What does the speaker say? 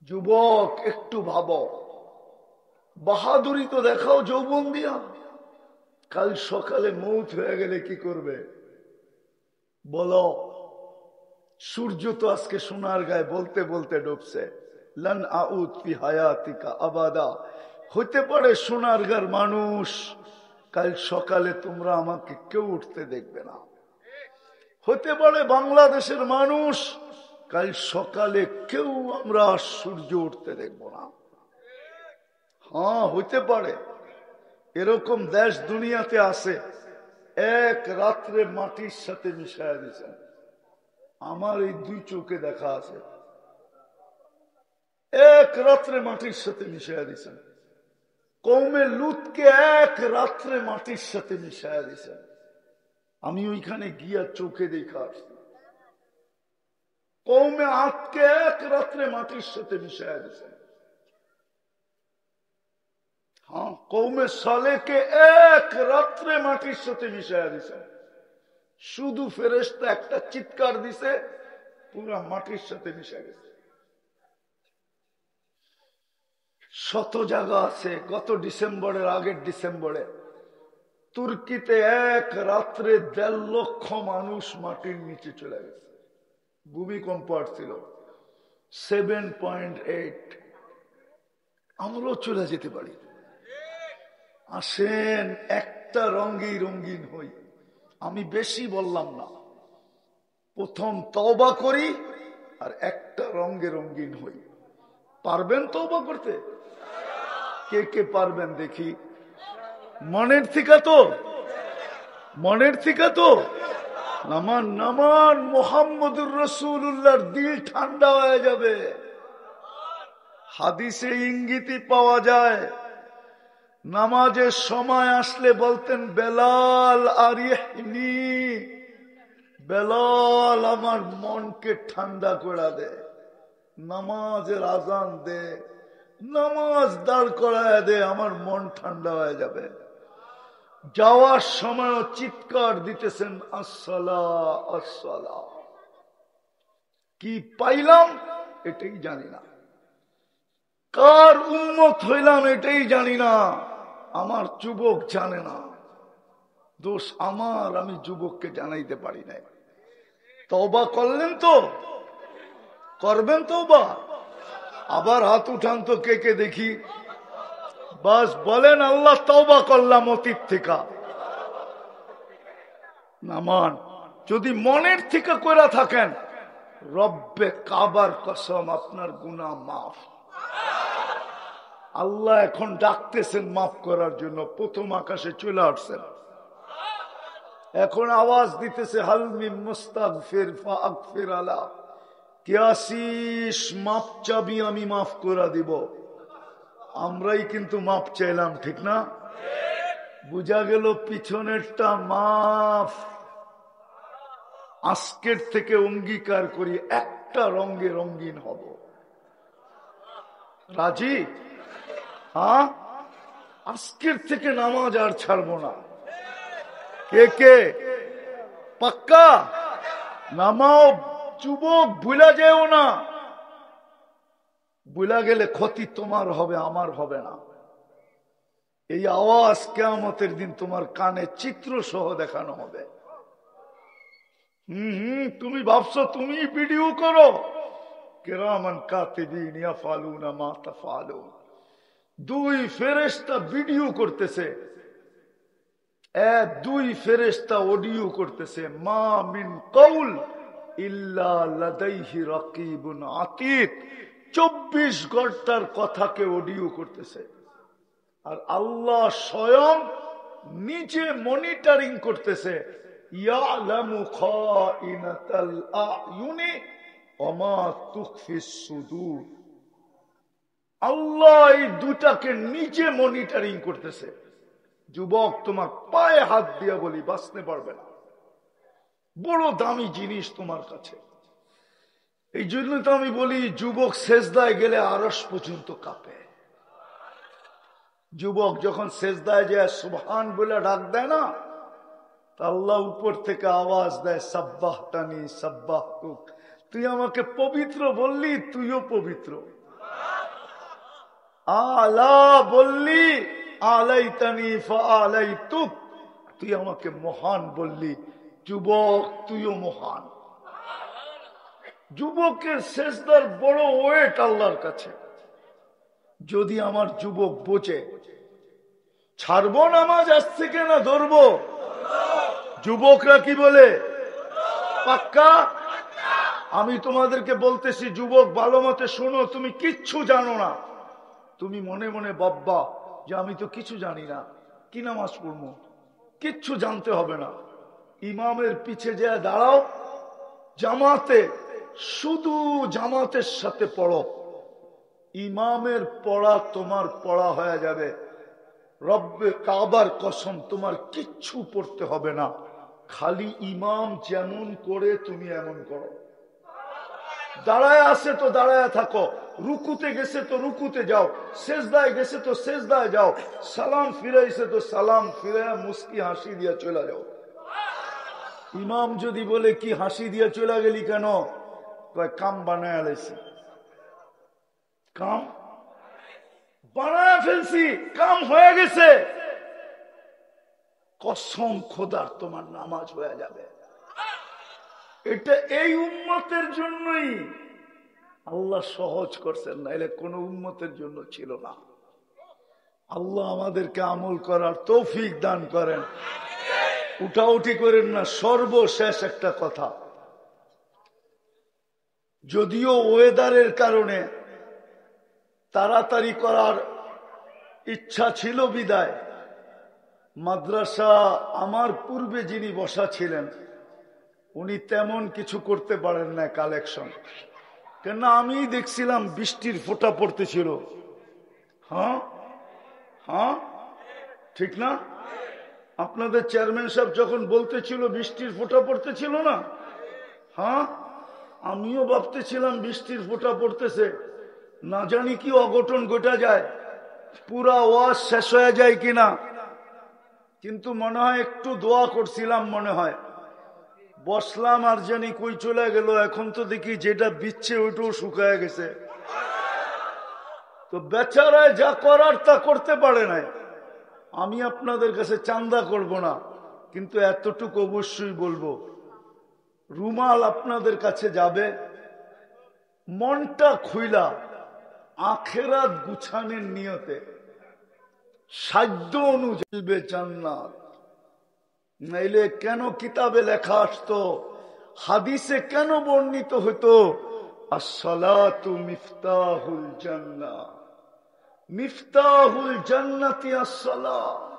যুবক একটু ভাবো, বাহাদুরি তো দেখাও যৌবন দিয়া। কাল সকালে মৌত হয়ে গেলে কি করবে বলো? সূর্য তো আজকে সোনার গায়ে বলতে বলতে ডুবছে। লান আউদ ফি হায়াতিকা আবাদা। হতে পারে সোনার গার মানুষ, কাল সকালে তোমরা আমাকে কেউ উঠতে দেখবে না। হতে পারে বাংলাদেশের মানুষ, কাল সকালে কেউ আমরা সূর্য উঠতে দেখব না। হ্যাঁ, হইতে পারে। এরকম দেশ দুনিয়াতে আছে, এক রাত্রে মাটির সাথে মিশাইয়া দিয়েছেন। আমার এই দুই চোখে দেখা আছে, এক রাত্রে মাটির সাথে মিশাইয়া দিয়েছেন। কৌমে লুতকে এক রাত্রে মাটির সাথে মিশাইয়া দিয়েছেন। আমি ওইখানে গিয়া চোখে দেখা আসছি। কৌমে আতকে এক রাত্রে মাটির সাথে মিশাইয়া দিয়েছেন। হ্যাঁ, কৌমে সালেকে এক রাত্রে মাটির সাথে মিশাইয়া দিয়েছেন। শুধু ফেরেশতা একটা চিৎকার দিছে, পুরা মাটির সাথে মিশে গেছে। শত জায়গা আছে। গত ডিসেম্বরের আগের ডিসেম্বরে তুর্কিতে এক রাত্রে 1.5 লক্ষ মানুষ মাটির নিচে চলে গেছে। ভূমিকম্প আসছিল 7.8। আমরাও চলে যেতে পারি। আসেন একটা রঙেই রঙিন হই। আমি বেশি বললাম না, প্রথম তওবা করি আর একটা রঙে রঙিন হই। পারবেন তওবা করতে? কে কে পারবেন দেখি? মনের থেকে তো, মনের থেকে তো নামান নামান। মুহাম্মদুর রাসূলুল্লাহর দিল ঠান্ডা হয়ে যাবে। হাদিসে ইঙ্গিতই পাওয়া যায়, নামাজের সময় আসলে বলতেন, বেলাল আরিহনি, বেলাল আমার মনকে ঠান্ডা করে দে। নামাজের আজান দে, নামাজ দাঁড় করায় দে, আমার মন ঠান্ডা হয়ে যাবে। যাওয়ার সময় চিৎকার দিতেছেন, আসসালা আসসালা। কি পাইলাম এটাই জানি না, কার উম্মত হইলাম এটাই জানি না। আমার যুবক জানে না, দোষ আমার, আমি যুবককে জানাইতে পারি নাই। তওবা করলেন তো? করবেন তওবা? আবার হাত উঠান তো কে কে দেখি। বাস বলেন, আল্লাহ তওবা করলাম অতীত থেকে। নামান। যদি মনের থেকে কইরা থাকেন, রব্বে কাবার কসম আপনার গুনাহ মাফ। আল্লাহ এখন ডাকতেছেন মাফ করার জন্য। প্রথম আকাশে চলে আসছেন, এখন আওয়াজ দিতেছে, হাল মিন মুস্তাগফির ফাগফির আলা। কে আসিস, মাফ চাবি, আমি মাফ করে দিব। আমরাই কিন্তু মাফ চাইলাম, ঠিক না? বুঝা গেল পিছনেরটা মাফ। আজকের থেকে অঙ্গীকার করি, একটা রঙে রঙিন হব। রাজি? হ্যাঁ, আজকের থেকে নামাজ আর ছাড়বো না। কে কে পাক্কা? নামাও যুবক, ভুলা যেও না। ভুলা গেলে ক্ষতি তোমার হবে, আমার হবে না। এই আওয়াজ কিয়ামতের দিন তোমার কানে চিত্র সহ দেখানো হবে। তুমি ভাবছো তুমি ভিডিও করো, কিরামান কাতিবিন ইয়াফালুনা মা তাফআলুন। দুই ফেরেশতা ভিডিও করতেছে, দুই ফেরেশতা অডিও করতেছে। মা মিন কওল ইল্লা লাদাইহি রাকিবুন আতীদ। 24 ঘন্টার কথাকে অডিও করতেছে, আর আল্লাহ স্বয়ং নিজে মনিটরিং করতেছে। ইয়ালামু খাইনাতাল আয়ুনি ওয়া মা তুখফিস সুদূর। আল্লাহ এই দুটাকে নিজে মনিটরিং করতেছে। যুবক, তোমার পায়ে হাত দিয়া বলি, বাঁচতে পারবে না। বড় দামি জিনিস তোমার কাছে। এই জন্য তো আমি বলি, যুবক সেজদায় গেলে আরশ পর্যন্ত কাঁপে। যুবক যখন সেজদায় যায় সুবহান বলে ডাক দেয় না, আল্লাহ উপর থেকে আওয়াজ দেয়, সাব্বাহতানি সাব্বাহতুক। তুই আমাকে পবিত্র বললি, তুইও পবিত্র। আলা বললি, আলাইতানি ফাআলাইতুক, তুই আমাকে মহান বললি, যুবক তুইও মহান। যুবকের সেজদার বড় ওয়েট আল্লাহর কাছে। যদি আমার যুবক বোঝে, ছাড়বো নামাজ আজ থেকে না ধরবো? যুবকরা কি বলে? পাক্কা? আমি তোমাদেরকে বলতেছি, যুবক ভালো মতে শোনো, তুমি কিচ্ছু জানো না। তুমি মনে মনে ভাববা যে আমি তো কিছু জানি না, কি নামাজ পড়বো? কিচ্ছু জানতে হবে না। ইমামের পিছে যে দাঁড়াও জামাতে, শুধু জামাতের সাথে পড়ো, ইমামের পড়া তোমার পড়া হয়ে যাবে। রব্বে কাবার কসম, তোমার কিচ্ছু পড়তে হবে না, খালি ইমাম যেমন করে তুমি এমন করো। দাঁড়ায় আছে তো দাঁড়ায় থাকো, রুকুতে গেছে তো রুকুতে যাও, সেজদায় গেছে তো সেজদায় যাও, সালাম ফিরাইছে তো সালাম ফিরাইয়া মুস্কি হাসি দিয়া চলে যাও। ইমাম যদি বলে কি হাসি দিয়া চলে গেলি কেন? কাম বানায় আলাইছি, কাম বানায় ফেলছি, কাম হয়ে গেছে। কসম খোদার তোমার নামাজ হয়ে যাবে। এটা এই উম্মতের জন্যই আল্লাহ সহজ করছেন, না এলে কোন উম্মতের জন্য ছিল না। আল্লাহ আমাদেরকে আমল করার তৌফিক দান করেন। উঠাউঠি করেন না। সর্বশেষ একটা কথা, যদিও ওয়েদারের কারণে তাড়াতাড়ি করার ইচ্ছা ছিল বিদায়, মাদ্রাসা আমার পূর্বে যিনি বসা ছিলেন উনি তেমন কিছু করতে পারেন না কালেকশন, কেন আমি দেখছিলাম বৃষ্টির ফোঁটা পড়তেছিল। হ্যাঁ হ্যাঁ, ঠিক না? আপনাদের চেয়ারম্যান সাহেব যখন বলতেছিল বৃষ্টির ফোঁটা পড়তেছিল না? হ্যাঁ, আমিও ভাবতেছিলাম বৃষ্টির ফোঁটা পড়তেছে, না জানি কি অঘটন ঘটা যায়, পুরা ওয়াজ শেষ হয়ে যায় কিনা। কিন্তু মনে হয় একটু দোয়া করছিলাম, মনে হয় বসলাম আর জানি কই চলে গেল। এখন তো দেখি যেটা বিচ্ছে ওইটাও শুকায় গেছে। তো বেচারায় যা করার তা করতে পারে নাই। আমি আপনাদের কাছে চান্দা করব না, কিন্তু এতটুকু অবশ্যই বলবো, রুমাল আপনাদের কাছে যাবে, মনটা খুইলা আখেরাত গুছানোর নিয়তে সাধ্য অনুযায়ী জান্নাত। নাইলে কেন কিতাবে লেখা আসতো, হাদিসে কেন বর্ণিত হতো, আসসালাতু মিফতাহুল জান্নাহ, মিফতাহুল জান্নাতি আসসালাত।